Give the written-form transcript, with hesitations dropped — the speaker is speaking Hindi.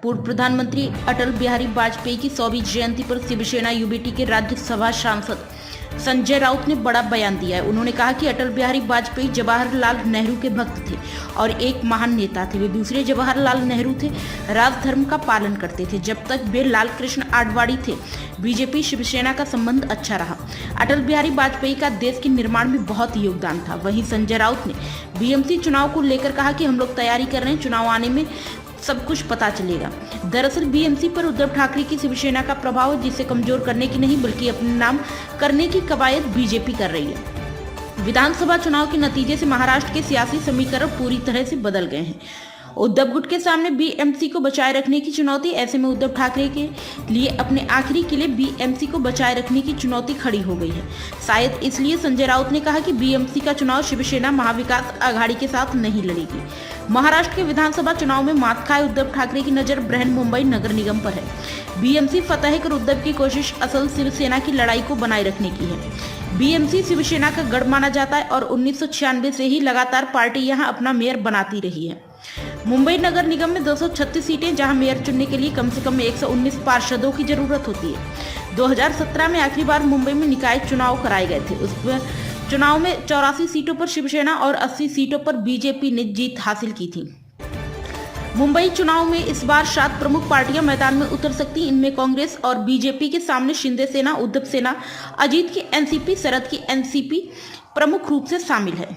पूर्व प्रधानमंत्री अटल बिहारी वाजपेयी की 100वीं जयंती पर शिवसेना यूबीटी के राज्यसभा सांसद संजय राउत ने बड़ा बयान दिया है। उन्होंने कहा कि अटल बिहारी वाजपेयी जवाहरलाल नेहरू के भक्त थे और एक महान नेता थे। वे दूसरे जवाहरलाल नेहरू थे, राजधर्म का पालन करते थे। जब तक वे लाल कृष्ण आडवाणी थे, बीजेपी शिवसेना का संबंध अच्छा रहा। अटल बिहारी वाजपेयी का देश के निर्माण में बहुत योगदान था। वहीं संजय राउत ने बीएमसी चुनाव को लेकर कहा कि हम लोग तैयारी कर रहे हैं, चुनाव आने में सब कुछ पता चलेगा। दरअसल बीएमसी पर उद्धव ठाकरे की शिवसेना का प्रभाव है, जिसे कमजोर करने की नहीं बल्कि अपने नाम करने की कवायद बीजेपी कर रही है। विधानसभा चुनाव के नतीजे से महाराष्ट्र के सियासी समीकरण पूरी तरह से बदल गए हैं। उद्धव गुट के सामने बीएमसी को बचाए रखने की चुनौती, ऐसे में उद्धव ठाकरे के लिए अपने आखिरी किले बीएमसी को बचाए रखने की चुनौती खड़ी हो गई है। शायद इसलिए संजय राउत ने कहा कि बीएमसी का चुनाव शिवसेना महाविकास आघाड़ी के साथ नहीं लड़ेगी। महाराष्ट्र के विधानसभा चुनाव में मात खाए उद्धव ठाकरे की नजर बृहन्मुंबई नगर निगम पर है। बीएमसी फतह कर उद्धव की कोशिश असल शिवसेना की लड़ाई को बनाए रखने की है। बीएमसी शिवसेना का गढ़ माना जाता है और 1996 से ही लगातार पार्टी यहां अपना मेयर बनाती रही है। मुंबई नगर निगम में 236 सीटें, जहां मेयर चुनने के लिए कम से कम 119 पार्षदों की जरूरत होती है। 2017 में आखिरी बार मुंबई में निकाय चुनाव कराए गए थे। उस चुनाव में 84 सीटों पर शिवसेना और 80 सीटों पर बीजेपी ने जीत हासिल की थी। मुंबई चुनाव में इस बार 7 प्रमुख पार्टियां मैदान में उतर सकती। इनमें कांग्रेस और बीजेपी के सामने शिंदे सेना, उद्धव सेना, अजीत की एनसीपी, शरद की एनसीपी प्रमुख रूप से शामिल है।